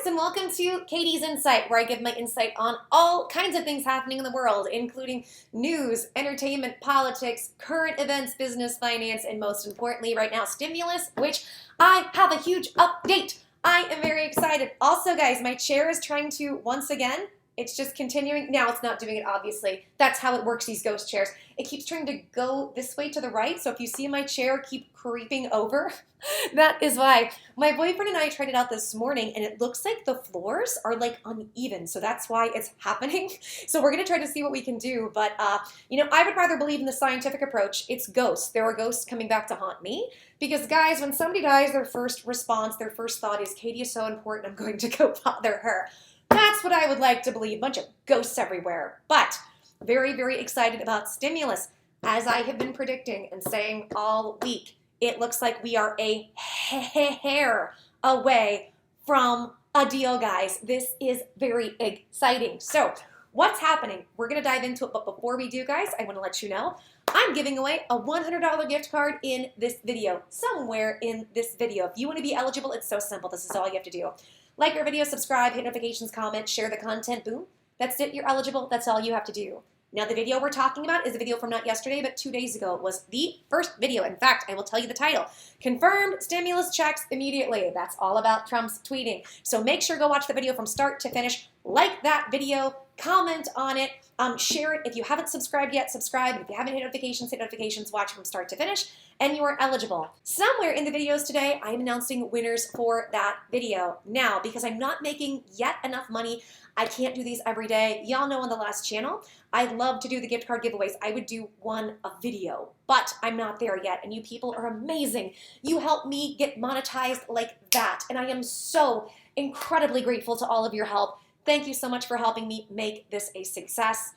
guys, and welcome to Katie's Insight, where I give my insight on all kinds of things happening in the world, including news, entertainment, politics, current events, business, finance, and most importantly right now, stimulus, which I have a huge update. I am very excited. Also, guys, my chair is trying to, once again, it's just continuing. Now it's not doing it, obviously. That's how it works, these ghost chairs. It keeps trying to go this way to the right, so if you see my chair keep creeping over, that is why. My boyfriend and I tried it out this morning, and it looks like the floors are like uneven, so that's why it's happening. So we're gonna try to see what we can do, but I would rather believe in the scientific approach. It's ghosts. There are ghosts coming back to haunt me, because guys, when somebody dies, their first response, their first thought is, Katie is so important, I'm going to go bother her. That's what I would like to believe. Bunch of ghosts everywhere. But very, very excited about stimulus. As I have been predicting and saying all week, it looks like we are a hair away from a deal, guys. This is very exciting. So what's happening? We're going to dive into it. But before we do, guys, I want to let you know I'm giving away a $100 gift card in this video, somewhere in this video. If you want to be eligible, it's so simple. This is all you have to do. Like our video, subscribe, hit notifications, comment, share the content, boom. That's it, you're eligible, that's all you have to do. Now the video we're talking about is a video from not yesterday, but 2 days ago. It was the first video. In fact, I will tell you the title. Confirmed stimulus checks immediately. That's all about Trump's tweeting. So make sure to go watch the video from start to finish. Like that video, comment on it, share it. If you haven't subscribed yet, subscribe. If you haven't hit notifications, watch from start to finish, and you are eligible. Somewhere in the videos today, I am announcing winners for that video. Now, because I'm not making yet enough money, I can't do these every day. Y'all know on the last channel, I love to do the gift card giveaways. I would do one a video, but I'm not there yet, and you people are amazing. You help me get monetized like that, and I am so incredibly grateful to all of your help. Thank you so much for helping me make this a success.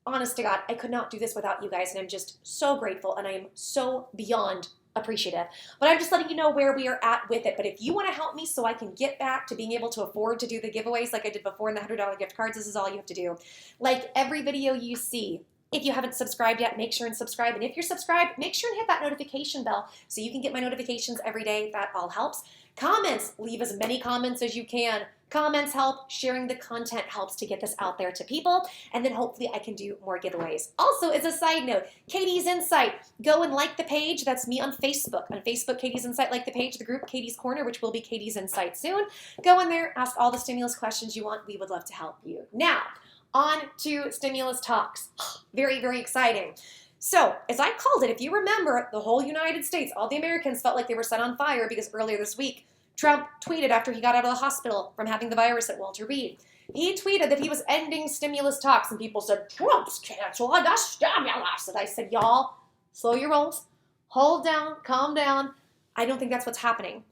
Honest to God, I could not do this without you guys, and I'm just so grateful, and I am so beyond appreciative. But I'm just letting you know where we are at with it. But if you want to help me so I can get back to being able to afford to do the giveaways like I did before in the $100 gift cards, this is all you have to do. Like every video you see, if you haven't subscribed yet, make sure and subscribe. And if you're subscribed, make sure and hit that notification bell so you can get my notifications every day. That all helps. Comments, leave as many comments as you can. Comments help. Sharing the content helps to get this out there to people. And then hopefully I can do more giveaways. Also, as a side note, Katie's Insight. Go and like the page. That's me on Facebook. On Facebook, Katie's Insight, like the page, the group Katie's Corner, which will be Katie's Insight soon. Go in there, ask all the stimulus questions you want. We would love to help you. Now, on to stimulus talks. Very, very exciting. So, as I called it, if you remember, the whole United States, all the Americans felt like they were set on fire because earlier this week, Trump tweeted after he got out of the hospital from having the virus at Walter Reed. He tweeted that he was ending stimulus talks, and people said, Trump's canceling the stimulus. And I said, y'all, slow your rolls, hold down, calm down. I don't think that's what's happening.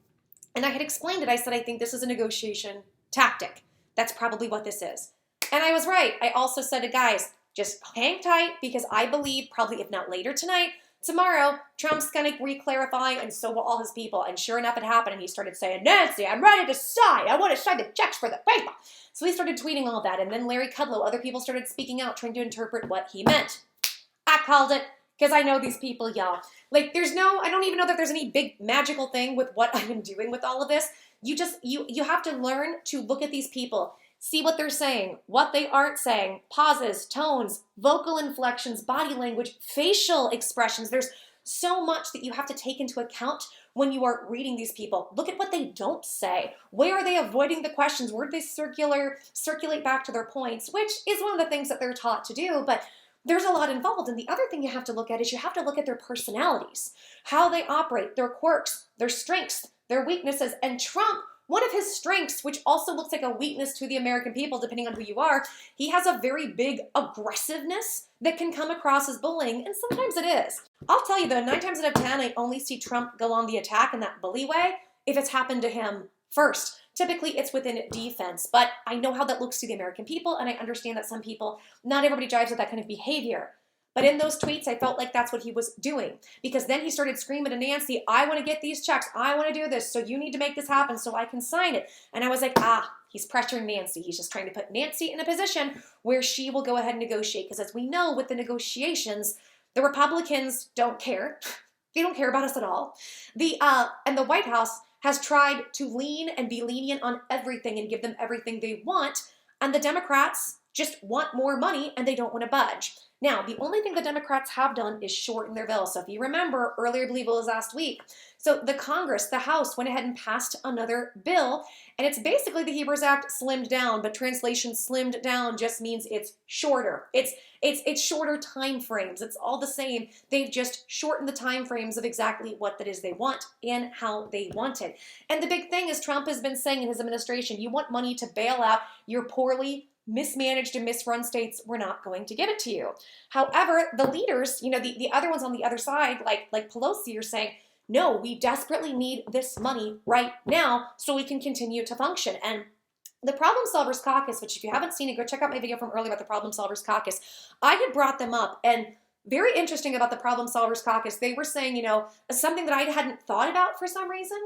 And I had explained it. I said, I think this is a negotiation tactic. That's probably what this is. And I was right. I also said to guys, just hang tight, because I believe probably, if not later tonight, tomorrow, Trump's going to re-clarify, and so will all his people. And sure enough, it happened, and he started saying, Nancy, I'm ready to sign. I want to sign the checks for the paper. So he started tweeting all that, and then Larry Kudlow, other people started speaking out, trying to interpret what he meant. I called it, because I know these people, y'all. Like, I don't even know that there's any big magical thing with what I am doing with all of this. You have to learn to look at these people. See what they're saying, what they aren't saying, pauses, tones, vocal inflections, body language, facial expressions. There's so much that you have to take into account when you are reading these people. Look at what they don't say. Where are they avoiding the questions? Where do they circulate back to their points, which is one of the things that they're taught to do, but there's a lot involved. And the other thing you have to look at is you have to look at their personalities, how they operate, their quirks, their strengths, their weaknesses. And Trump, one of his strengths, which also looks like a weakness to the American people, depending on who you are, he has a very big aggressiveness that can come across as bullying, and sometimes it is. I'll tell you though, 9 times out of 10, I only see Trump go on the attack in that bully way if it's happened to him first. Typically, it's within defense, but I know how that looks to the American people, and I understand that some people, not everybody drives with that kind of behavior. But in those tweets, I felt like that's what he was doing, because then he started screaming to Nancy, I want to get these checks. I want to do this. So you need to make this happen so I can sign it. And I was like, he's pressuring Nancy. He's just trying to put Nancy in a position where she will go ahead and negotiate. Because as we know, with the negotiations, the Republicans don't care. They don't care about us at all. And the White House has tried to lean and be lenient on everything and give them everything they want, and the Democrats just want more money and they don't want to budge. Now, the only thing the Democrats have done is shorten their bill. So if you remember, earlier, I believe it was last week, so the Congress, the House, went ahead and passed another bill, and it's basically the HEROES Act slimmed down, but translation slimmed down just means it's shorter. It's shorter time frames. It's all the same. They've just shortened the time frames of exactly what that is they want and how they want it. And the big thing is Trump has been saying in his administration, you want money to bail out your poorly mismanaged and misrun states, we're not going to give it to you. However, the leaders, the other ones on the other side, like Pelosi, are saying, no, we desperately need this money right now so we can continue to function. And the Problem Solvers Caucus, which if you haven't seen it, go check out my video from earlier about the Problem Solvers Caucus. I had brought them up, and very interesting about the Problem Solvers Caucus, they were saying, something that I hadn't thought about for some reason.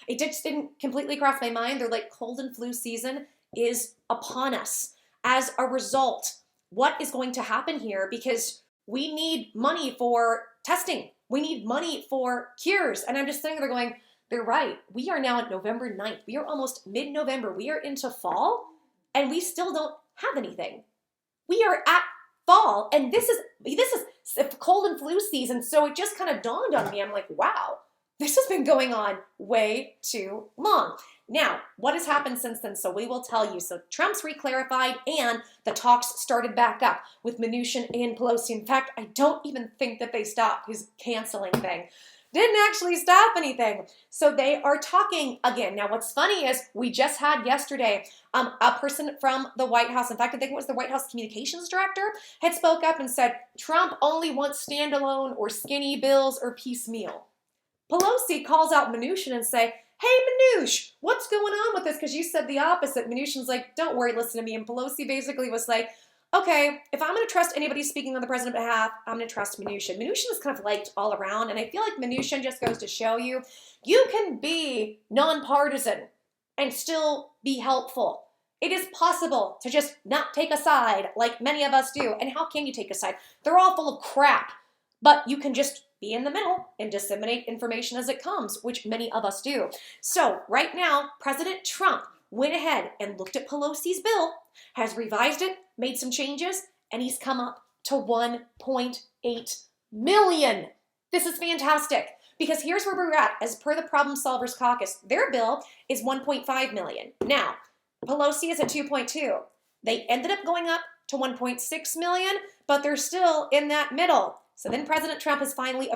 It just didn't completely cross my mind. They're like, cold and flu season is upon us. As a result, what is going to happen here? Because we need money for testing. We need money for cures. And I'm just sitting there going, they're right. We are now at November 9th. We are almost mid-November. We are into fall, and we still don't have anything. We are at fall, and this is cold and flu season, so it just kind of dawned on me. I'm like, wow, this has been going on way too long. Now, what has happened since then? So we will tell you. So Trump's reclarified, and the talks started back up with Mnuchin and Pelosi. In fact, I don't even think that they stopped his canceling thing. Didn't actually stop anything. So they are talking again. Now, what's funny is we just had yesterday a person from the White House, in fact, I think it was the White House communications director, had spoke up and said, Trump only wants standalone or skinny bills or piecemeal. Pelosi calls out Mnuchin and say, hey, Mnuchin, what's going on with this? Because you said the opposite. Mnuchin's like, don't worry, listen to me. And Pelosi basically was like, okay, if I'm going to trust anybody speaking on the president's behalf, I'm going to trust Mnuchin. Mnuchin is kind of liked all around, and I feel like Mnuchin just goes to show you, you can be nonpartisan and still be helpful. It is possible to just not take a side like many of us do. And how can you take a side? They're all full of crap, but you can just be in the middle and disseminate information as it comes, which many of us do. So right now, President Trump went ahead and looked at Pelosi's bill, has revised it, made some changes, and he's come up to 1.8 million. This is fantastic, because here's where we're at. As per the Problem Solvers Caucus, their bill is 1.5 million. Now, Pelosi is at 2.2. They ended up going up to 1.6 million, but they're still in that middle. So then President Trump has finally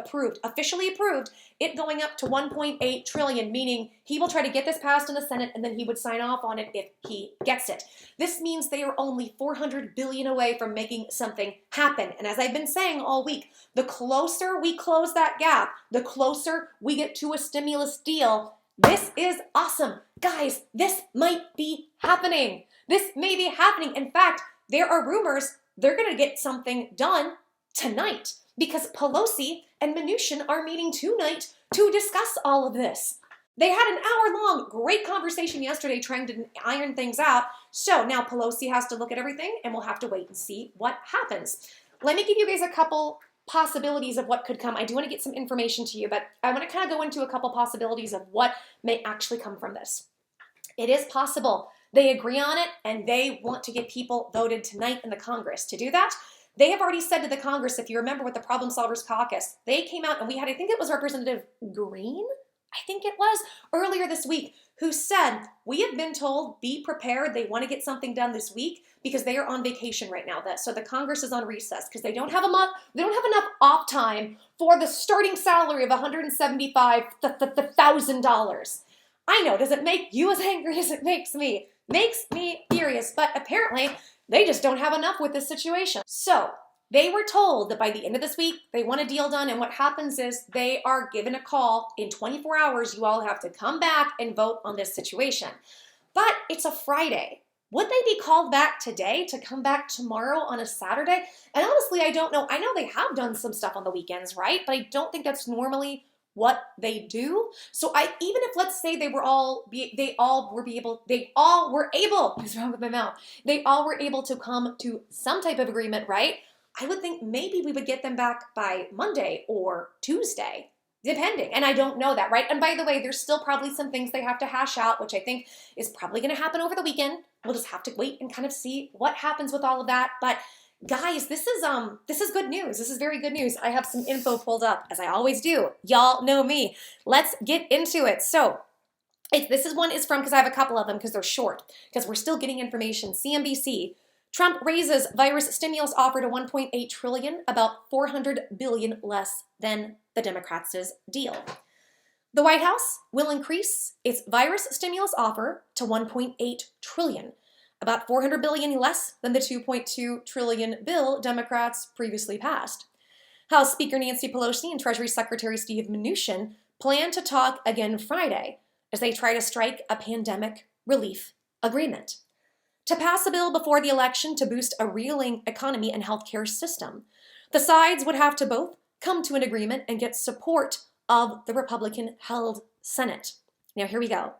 officially approved, it going up to 1.8 trillion, meaning he will try to get this passed in the Senate and then he would sign off on it if he gets it. This means they are only 400 billion away from making something happen. And as I've been saying all week, the closer we close that gap, the closer we get to a stimulus deal. This is awesome. Guys, this might be happening. This may be happening. In fact, there are rumors they're going to get something done tonight, because Pelosi and Mnuchin are meeting tonight to discuss all of this. They had an hour-long great conversation yesterday trying to iron things out. So now Pelosi has to look at everything, and we'll have to wait and see what happens. Let me give you guys a couple possibilities of what could come. I do want to get some information to you, but I want to kind of go into a couple possibilities of what may actually come from this. It is possible they agree on it, and they want to get people voted tonight in the Congress. To do that, they have already said to the Congress, if you remember with the Problem Solvers Caucus, they came out and we had, I think it was Representative Green, I think it was, earlier this week, who said, we have been told, be prepared, they want to get something done this week because they are on vacation right now. So the Congress is on recess because they don't have enough off time for the starting salary of $175,000. I know, does it make you as angry as it makes me? Makes me furious, but apparently they just don't have enough with this situation. So they were told that by the end of this week, they want a deal done. And what happens is they are given a call in 24 hours. You all have to come back and vote on this situation. But it's a Friday. Would they be called back today to come back tomorrow on a Saturday? And honestly, I don't know. I know they have done some stuff on the weekends, right? But I don't think that's normally what they do. So even if, let's say, they all were able to come to some type of agreement, right? I would think maybe we would get them back by Monday or Tuesday. Depending. And I don't know that, right? And by the way, there's still probably some things they have to hash out, which I think is probably going to happen over the weekend. We'll just have to wait and kind of see what happens with all of that. But guys, this is good news. This is very good news. I have some info pulled up, as I always do. Y'all know me. Let's get into it. So this is one is from, because I have a couple of them because they're short, because we're still getting information. CNBC. Trump raises virus stimulus offer to 1.8 trillion, about 400 billion less than the Democrats' deal. The White House will increase its virus stimulus offer to 1.8 trillion, about 400 billion less than the 2.2 trillion bill Democrats previously passed. House Speaker Nancy Pelosi and Treasury Secretary Steve Mnuchin plan to talk again Friday as they try to strike a pandemic relief agreement. To pass a bill before the election to boost a reeling economy and healthcare system, the sides would have to both come to an agreement and get support of the Republican-held Senate. Now here we go.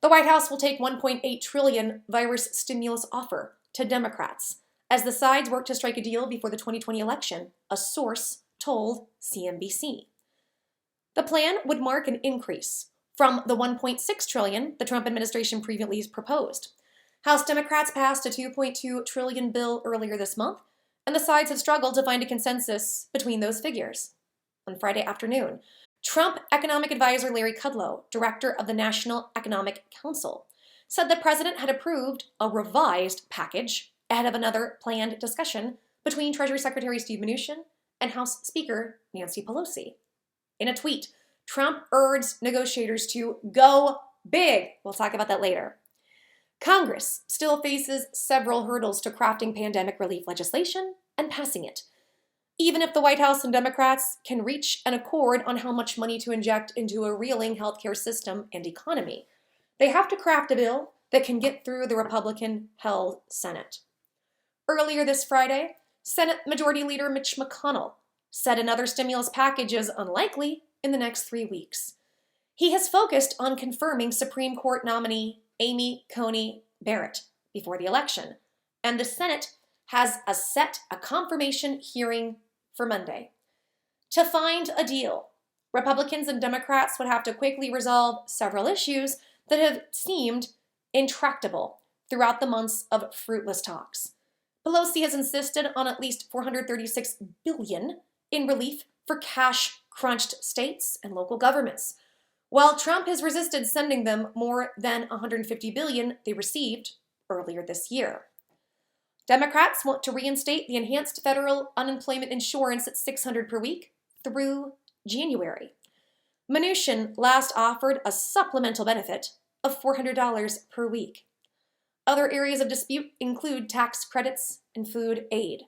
The White House will take 1.8 trillion virus stimulus offer to Democrats as the sides work to strike a deal before the 2020 election, a source told CNBC. The plan would mark an increase from the 1.6 trillion the Trump administration previously proposed. House Democrats passed a 2.2 trillion bill earlier this month, and the sides have struggled to find a consensus between those figures. On Friday afternoon, Trump economic advisor Larry Kudlow, director of the National Economic Council, said the president had approved a revised package ahead of another planned discussion between Treasury Secretary Steve Mnuchin and House Speaker Nancy Pelosi. In a tweet, Trump urged negotiators to go big. We'll talk about that later. Congress still faces several hurdles to crafting pandemic relief legislation and passing it. Even if the White House and Democrats can reach an accord on how much money to inject into a reeling healthcare system and economy, they have to craft a bill that can get through the Republican-held Senate. Earlier this Friday, Senate Majority Leader Mitch McConnell said another stimulus package is unlikely in the next 3 weeks. He has focused on confirming Supreme Court nominee Amy Coney Barrett before the election, and the Senate has set a confirmation hearing for Monday. To find a deal, Republicans and Democrats would have to quickly resolve several issues that have seemed intractable throughout the months of fruitless talks. Pelosi has insisted on at least $436 billion in relief for cash-crunched states and local governments, while Trump has resisted sending them more than $150 billion they received earlier this year. Democrats want to reinstate the enhanced federal unemployment insurance at $600 per week through January. Mnuchin last offered a supplemental benefit of $400 per week. Other areas of dispute include tax credits and food aid.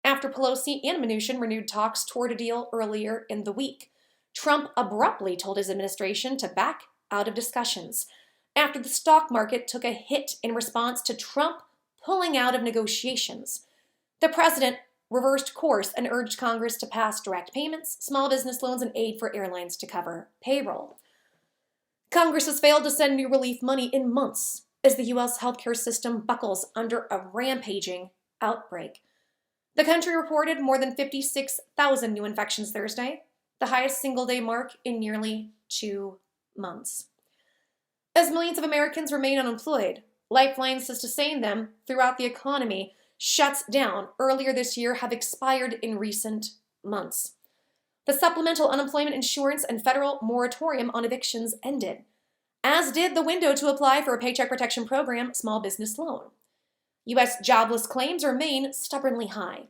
After Pelosi and Mnuchin renewed talks toward a deal earlier in the week, Trump abruptly told his administration to back out of discussions after the stock market took a hit in response to Trump pulling out of negotiations. The president reversed course and urged Congress to pass direct payments, small business loans, and aid for airlines to cover payroll. Congress has failed to send new relief money in months as the U.S. healthcare system buckles under a rampaging outbreak. The country reported more than 56,000 new infections Thursday, the highest single-day mark in nearly 2 months. As millions of Americans remain unemployed, lifelines to sustain them throughout the economy shuts down earlier this year have expired in recent months. The supplemental unemployment insurance and federal moratorium on evictions ended, as did the window to apply for a Paycheck Protection Program small business loan. U.S. jobless claims remain stubbornly high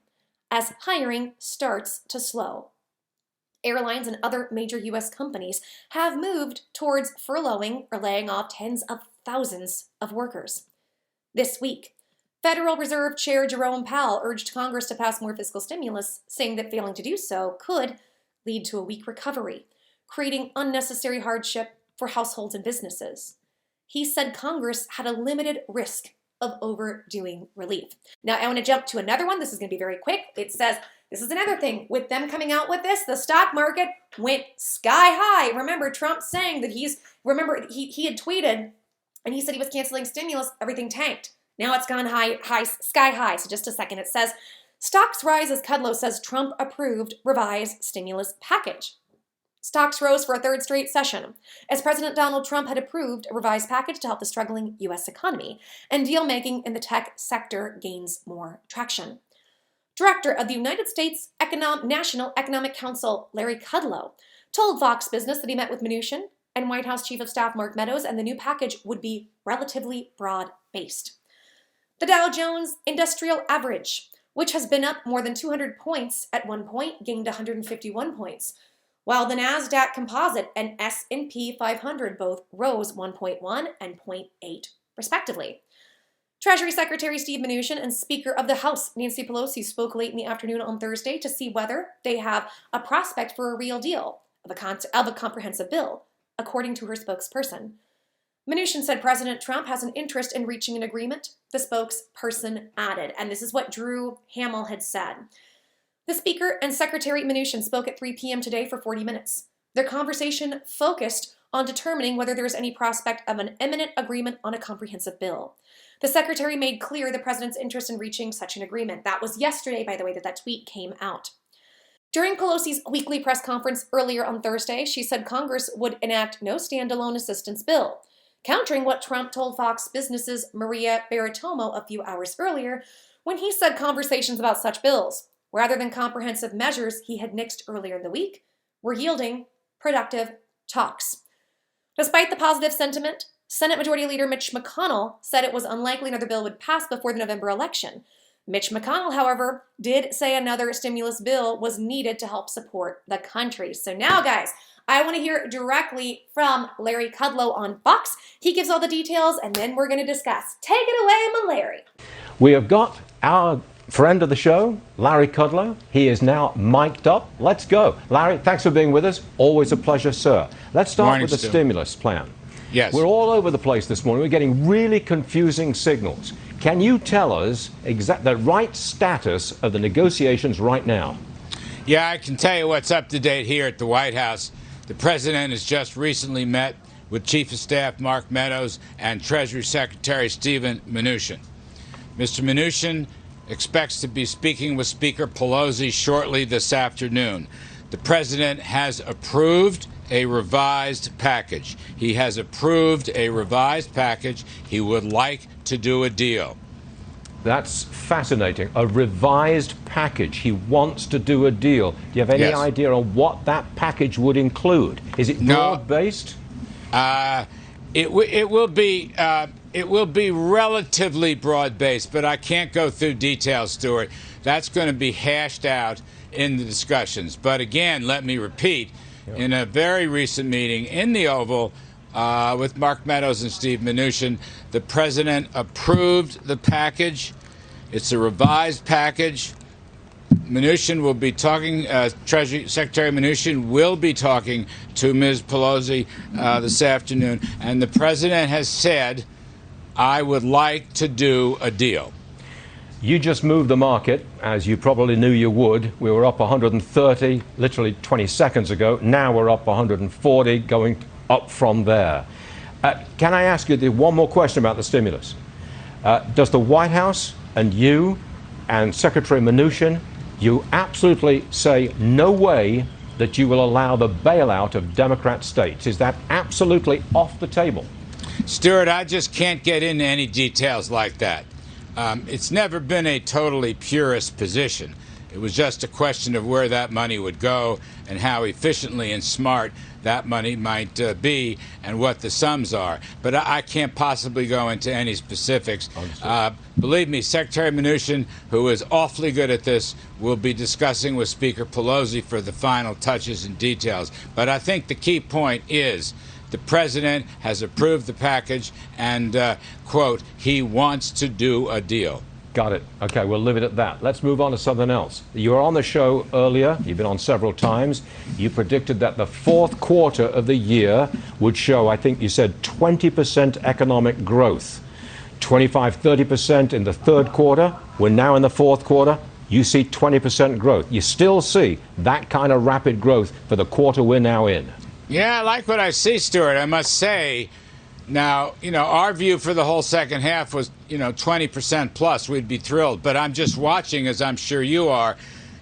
as hiring starts to slow. Airlines and other major U.S. companies have moved towards furloughing or laying off tens of thousands of workers. This week, Federal Reserve Chair Jerome Powell urged Congress to pass more fiscal stimulus, saying that failing to do so could lead to a weak recovery, creating unnecessary hardship for households and businesses. He said Congress had a limited risk of overdoing relief. Now, I want to jump to another one. This is going to be very quick. It says, this is another thing. With them coming out with this, the stock market went sky high. Remember, Trump saying that he had tweeted and he said he was canceling stimulus, everything tanked. Now it's gone sky high. So just a second. It says, stocks rise as Kudlow says Trump approved revised stimulus package. Stocks rose for a third straight session, as President Donald Trump had approved a revised package to help the struggling U.S. economy, and deal-making in the tech sector gains more traction. Director of the United States National Economic Council, Larry Kudlow, told Fox Business that he met with Mnuchin and White House Chief of Staff Mark Meadows, and the new package would be relatively broad-based. The Dow Jones Industrial Average, which has been up more than 200 points at one point, gained 151 points, while the NASDAQ Composite and S&P 500 both rose 1.1 and 0.8, respectively. Treasury Secretary Steve Mnuchin and Speaker of the House Nancy Pelosi spoke late in the afternoon on Thursday to see whether they have a prospect for a real deal of a comprehensive bill, according to her spokesperson. Mnuchin said President Trump has an interest in reaching an agreement, the spokesperson added, and this is what Drew Hamill had said. The Speaker and Secretary Mnuchin spoke at 3 p.m. today for 40 minutes. Their conversation focused on determining whether there is any prospect of an imminent agreement on a comprehensive bill. The Secretary made clear the President's interest in reaching such an agreement. That was yesterday, by the way, that tweet came out. During Pelosi's weekly press conference earlier on Thursday, she said Congress would enact no standalone assistance bill, countering what Trump told Fox Business's Maria Bartiromo a few hours earlier when he said conversations about such bills, rather than comprehensive measures he had nixed earlier in the week, were yielding productive talks. Despite the positive sentiment, Senate Majority Leader Mitch McConnell said it was unlikely another bill would pass before the November election. Mitch McConnell, however, did say another stimulus bill was needed to help support the country. So now, guys, I want to hear directly from Larry Kudlow on Fox. He gives all the details, and then we're going to discuss. Take it away, my Larry. We have got our friend of the show, Larry Kudlow. He is now mic'd up. Let's go. Larry, thanks for being with us. Always a pleasure, sir. Let's start with the stimulus plan. Yes. We're all over the place this morning. We're getting really confusing signals. Can you tell us the right status of the negotiations right now? Yeah, I can tell you what's up to date here at the White House. The president has just recently met with Chief of Staff Mark Meadows and Treasury Secretary Stephen Mnuchin. Mr. Mnuchin expects to be speaking with Speaker Pelosi shortly this afternoon. The president has approved a revised package. He has approved a revised package. He would like to do a deal. That's fascinating. A revised package. He wants to do a deal. Do you have any idea on what that package would include? Is it broad-based? It will be relatively broad-based, but I can't go through details, Stuart. That's going to be hashed out in the discussions. But again, let me repeat, in a very recent meeting in the Oval with Mark Meadows and Steve Mnuchin, the president approved the package. It's a revised package. Mnuchin will be talking, Treasury Secretary Mnuchin will be talking to Ms. Pelosi this afternoon, and the president has said, I would like to do a deal. You just moved the market, as you probably knew you would. We were up 130 literally 20 seconds ago. Now we're up 140, going up from there. Can I ask you one more question about the stimulus? Does the White House and you and Secretary Mnuchin, you absolutely say no way that you will allow the bailout of Democrat states? Is that absolutely off the table? Stuart, I just can't get into any details like that. It's never been a totally purist position. It was just a question of where that money would go and how efficiently and smart that money might be and what the sums are. But I can't possibly go into any specifics. Believe me, Secretary Mnuchin, who is awfully good at this, will be discussing with Speaker Pelosi for the final touches and details. But I think the key point is the president has approved the package and, quote, he wants to do a deal. Got it. Okay, we'll leave it at that. Let's move on to something else. You were on the show earlier. You've been on several times. You predicted that the fourth quarter of the year would show, I think you said, 20% economic growth. 25-30% in the third quarter. We're now in the fourth quarter. You see 20% growth. You still see that kind of rapid growth for the quarter we're now in. Yeah, I like what I see, Stuart. I must say, now, our view for the whole second half was, 20% plus. We'd be thrilled. But I'm just watching, as I'm sure you are,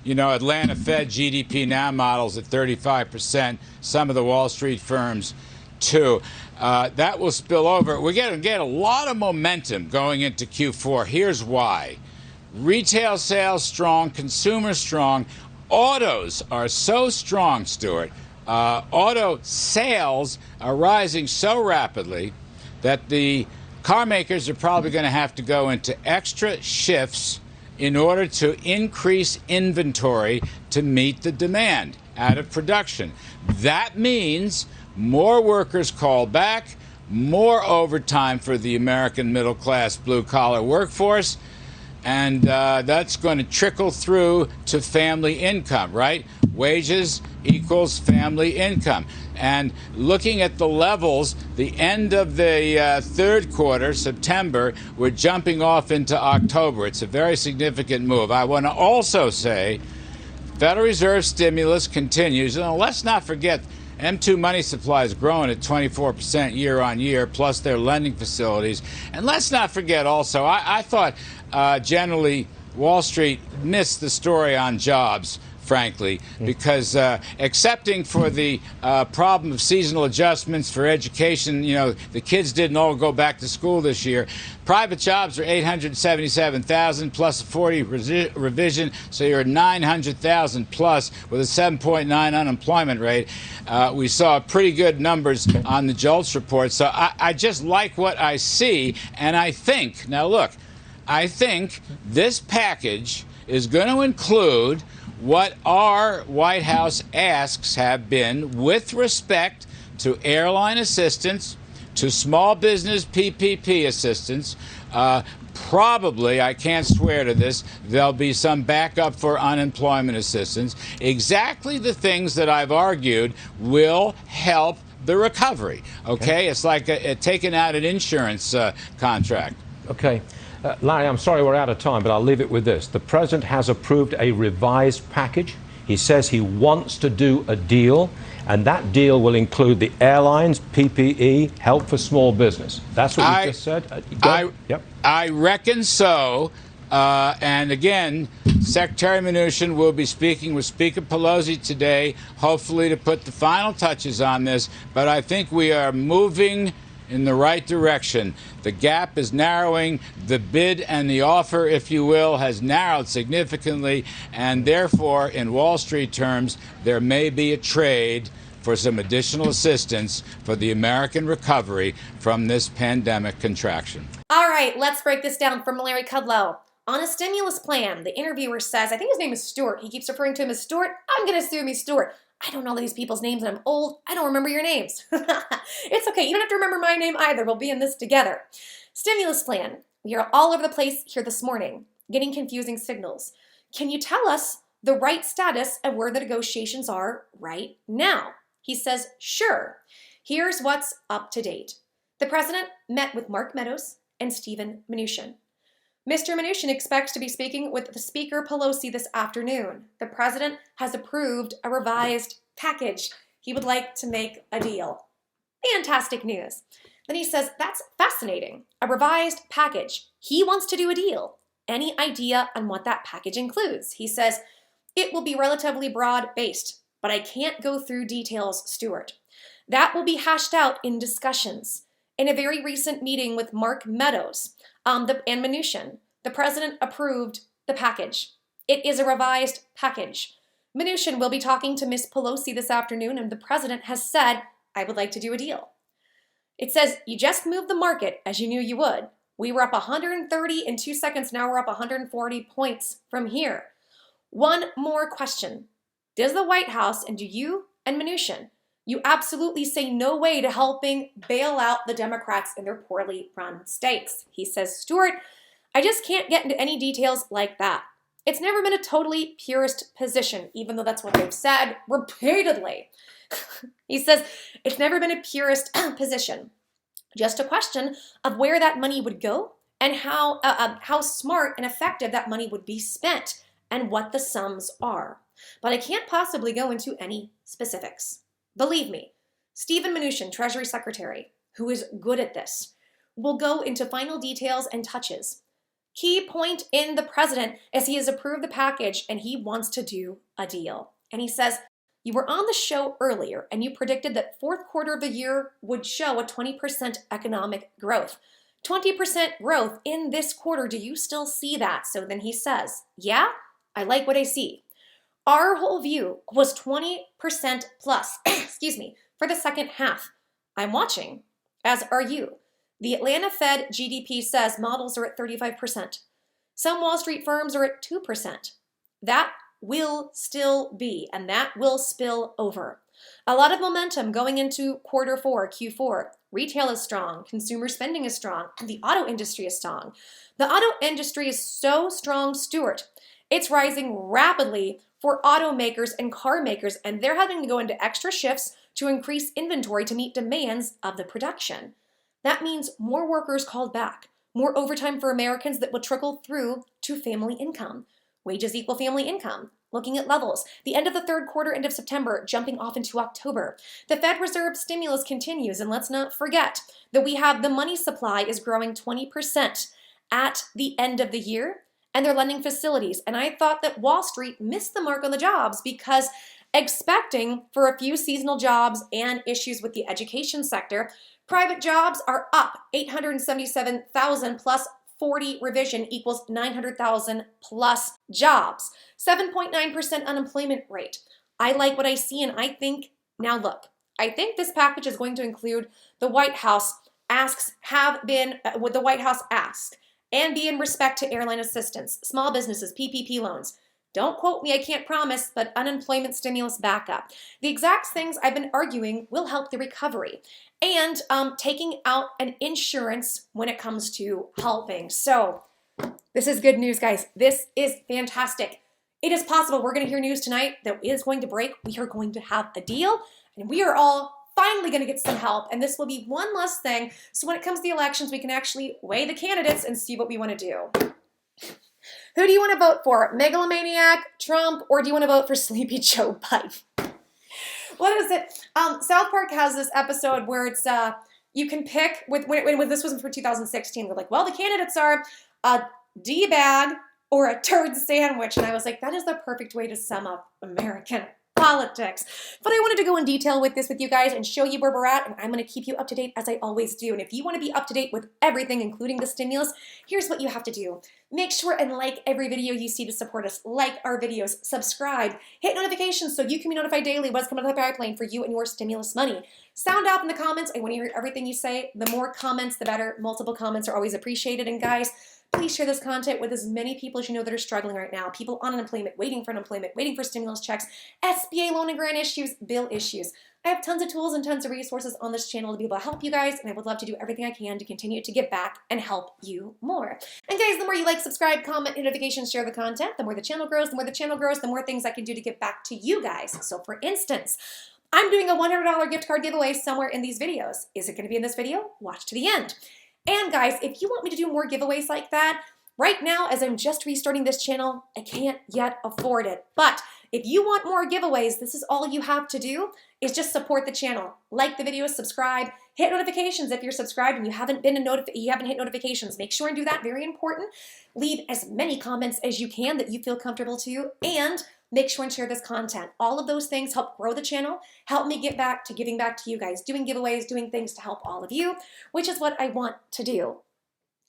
Atlanta Fed GDP now models at 35%, some of the Wall Street firms too. That will spill over. We're going to get a lot of momentum going into Q4. Here's why. Retail sales strong, consumer strong. Autos are so strong, Stuart. Auto sales are rising so rapidly that the car makers are probably going to have to go into extra shifts in order to increase inventory to meet the demand out of production. That means more workers called back, more overtime for the American middle class blue collar workforce, and that's going to trickle through to family income, right? Wages equals family income. And looking at the levels, the end of the third quarter, September, we're jumping off into October. It's a very significant move. I want to also say Federal Reserve stimulus continues. And let's not forget, M2 money supply is growing at 24% year on year, plus their lending facilities. And let's not forget also, I thought generally Wall Street missed the story on jobs, frankly, because excepting for the problem of seasonal adjustments for education, the kids didn't all go back to school this year. Private jobs are 877,000 plus a 40 revision, so you're at 900,000 plus with a 7.9 unemployment rate. We saw pretty good numbers on the JOLTS report, so I just like what I see, and I think, now look, I think this package is going to include what our White House asks have been with respect to airline assistance, to small business PPP assistance. Probably, I can't swear to this, there'll be some backup for unemployment assistance. Exactly the things that I've argued will help the recovery. Okay? It's like taking out an insurance contract. Okay. Larry, I'm sorry we're out of time, but I'll leave it with this. The president has approved a revised package. He says he wants to do a deal, and that deal will include the airlines, PPE, help for small business. That's what you just said? Yep. I reckon so. And again, Secretary Mnuchin will be speaking with Speaker Pelosi today, hopefully to put the final touches on this. But I think we are moving in the right direction. The gap is narrowing. The bid and the offer, if you will, has narrowed significantly. And therefore, in Wall Street terms, there may be a trade for some additional assistance for the American recovery from this pandemic contraction. All right, let's break this down from Larry Kudlow. On a stimulus plan, the interviewer says, I think his name is Stuart. He keeps referring to him as Stuart. I'm going to assume he's Stuart. I don't know these people's names and I'm old. I don't remember your names. It's okay. You don't have to remember my name either. We'll be in this together. Stimulus plan. We are all over the place here this morning, getting confusing signals. Can you tell us the right status of where the negotiations are right now? He says, sure. Here's what's up to date. The president met with Mark Meadows and Steven Mnuchin. Mr. Mnuchin expects to be speaking with the Speaker Pelosi this afternoon. The president has approved a revised package. He would like to make a deal. Fantastic news. Then he says, that's fascinating. A revised package. He wants to do a deal. Any idea on what that package includes? He says, it will be relatively broad-based, but I can't go through details, Stuart. That will be hashed out in discussions. In a very recent meeting with Mark Meadows and Mnuchin, the president approved the package. It is a revised package. Mnuchin will be talking to Ms. Pelosi this afternoon, and the president has said, I would like to do a deal. It says, you just moved the market as you knew you would. We were up 130 in 2 seconds. Now we're up 140 points from here. One more question. Does the White House, and do you and Mnuchin, you absolutely say no way to helping bail out the Democrats in their poorly run states? He says, Stuart, I just can't get into any details like that. It's never been a totally purist position, even though that's what they've said repeatedly. He says, it's never been a purist position. Just a question of where that money would go and how smart and effective that money would be spent and what the sums are. But I can't possibly go into any specifics. Believe me, Steven Mnuchin, Treasury Secretary, who is good at this, will go into final details and touches. Key point in the president is he has approved the package and he wants to do a deal. And he says, you were on the show earlier and you predicted that fourth quarter of the year would show a 20% economic growth. 20% growth in this quarter. Do you still see that? So then he says, yeah, I like what I see. Our whole view was 20% plus, excuse me, for the second half. I'm watching, as are you. The Atlanta Fed GDP says models are at 35%. Some Wall Street firms are at 2%. That will still be, and that will spill over. A lot of momentum going into quarter four, Q4. Retail is strong, consumer spending is strong, and the auto industry is strong. The auto industry is so strong, Stuart. It's rising rapidly for automakers and car makers, and they're having to go into extra shifts to increase inventory to meet demands of the production. That means more workers called back, more overtime for Americans that will trickle through to family income. Wages equal family income. Looking at levels, the end of the third quarter, end of September, jumping off into October. The Fed Reserve stimulus continues, and let's not forget that we have the money supply is growing 20% at the end of the year, and they're lending facilities. And I thought that Wall Street missed the mark on the jobs because expecting for a few seasonal jobs and issues with the education sector, private jobs are up 877,000 plus 40 revision equals 900,000 plus jobs. 7.9% unemployment rate. I like what I see, and I think, now look, I think this package is going to include the White House what the White House asked, and be in respect to airline assistance, small businesses, PPP loans. Don't quote me, I can't promise, but unemployment stimulus backup. The exact things I've been arguing will help the recovery. And taking out an insurance when it comes to helping. So this is good news, guys. This is fantastic. It is possible we're going to hear news tonight that is going to break. We are going to have a deal, and we are all finally going to get some help. And this will be one less thing. So when it comes to the elections, we can actually weigh the candidates and see what we want to do. Who do you want to vote for? Megalomaniac, Trump, or do you want to vote for Sleepy Joe Biden? What is it? South Park has this episode where it's you can pick when this was for 2016. They're like, well, the candidates are a D-bag or a turd sandwich, and I was like, that is the perfect way to sum up American politics. But I wanted to go in detail with this with you guys and show you where we're at, and I'm going to keep you up to date as I always do. And if you want to be up to date with everything, including the stimulus, here's what you have to do. Make sure and like every video you see to support us. Like our videos, subscribe, hit notifications so you can be notified daily what's coming out of the pipeline for you and your stimulus money. Sound off in the comments. I want to hear everything you say. The more comments, the better. Multiple comments are always appreciated. And guys, please share this content with as many people as you know that are struggling right now. People on unemployment, waiting for stimulus checks, SBA loan and grant issues, bill issues. I have tons of tools and tons of resources on this channel to be able to help you guys, and I would love to do everything I can to continue to give back and help you more. And guys, the more you like, subscribe, comment, notifications, share the content, the more the channel grows, the more things I can do to give back to you guys. So for instance, I'm doing a $100 gift card giveaway somewhere in these videos. Is it going to be in this video? Watch to the end. And guys, if you want me to do more giveaways like that, right now, as I'm just restarting this channel, I can't yet afford it. But if you want more giveaways, this is all you have to do is just support the channel. Like the video, subscribe, hit notifications if you're subscribed and you haven't hit notifications. Make sure and do that, very important. Leave as many comments as you can that you feel comfortable to, and make sure and share this content. All of those things help grow the channel, help me get back to giving back to you guys, doing giveaways, doing things to help all of you, which is what I want to do.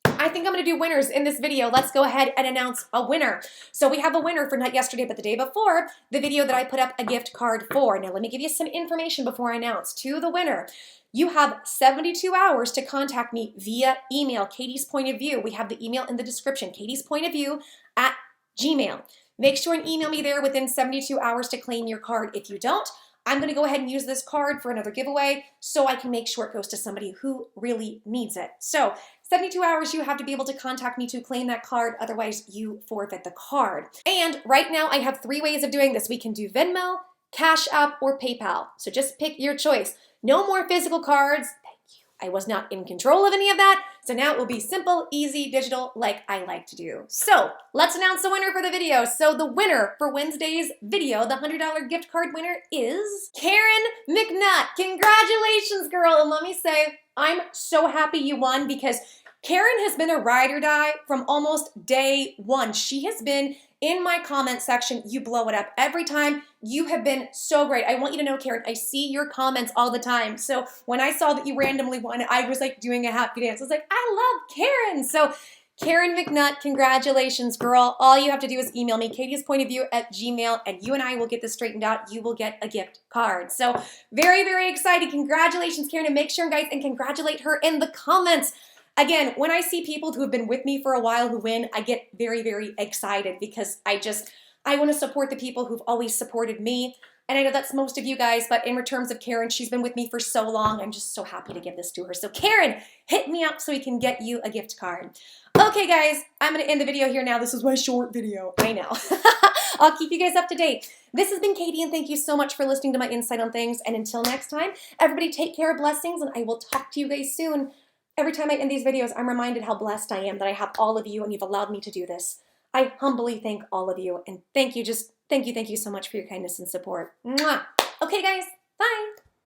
I think I'm going to do winners in this video. Let's go ahead and announce a winner. So we have a winner for not yesterday, but the day before, the video that I put up a gift card for. Now let me give you some information before I announce. To the winner, you have 72 hours to contact me via email, Katie's Point of View. We have the email in the description, Katie's Point of View at Gmail. Make sure and email me there within 72 hours to claim your card. If you don't, I'm going to go ahead and use this card for another giveaway so I can make sure it goes to somebody who really needs it. So 72 hours you have to be able to contact me to claim that card, otherwise you forfeit the card. And right now I have 3 ways of doing this. We can do Venmo, Cash App, or PayPal. So just pick your choice. No more physical cards. Thank you. I was not in control of any of that. So now it will be simple, easy, digital, like I like to do. So let's announce the winner for the video. So the winner for Wednesday's video, the $100 gift card winner is Karen McNutt. Congratulations, girl. And let me say, I'm so happy you won because Karen has been a ride or die from almost day one. She has been in my comment section. You blow it up every time. You have been so great. I want you to know, Karen, I see your comments all the time. So when I saw that you randomly won, I was like doing a happy dance. I was like, I love Karen. So Karen McNutt, congratulations, girl. All you have to do is email me, katiaspointofview@gmail, and you and I will get this straightened out. You will get a gift card. So very, very excited. Congratulations, Karen, and make sure, guys, and congratulate her in the comments. Again, when I see people who have been with me for a while who win, I get very, very excited because I want to support the people who've always supported me. And I know that's most of you guys, but in terms of Karen, she's been with me for so long. I'm just so happy to give this to her. So Karen, hit me up so we can get you a gift card. Okay, guys, I'm going to end the video here now. This was my short video. I know. I'll keep you guys up to date. This has been Katie, and thank you so much for listening to my insight on things. And until next time, everybody take care, blessings, and I will talk to you guys soon. Every time I end these videos, I'm reminded how blessed I am that I have all of you and you've allowed me to do this. I humbly thank all of you, and thank you so much for your kindness and support. Mwah! Okay, guys.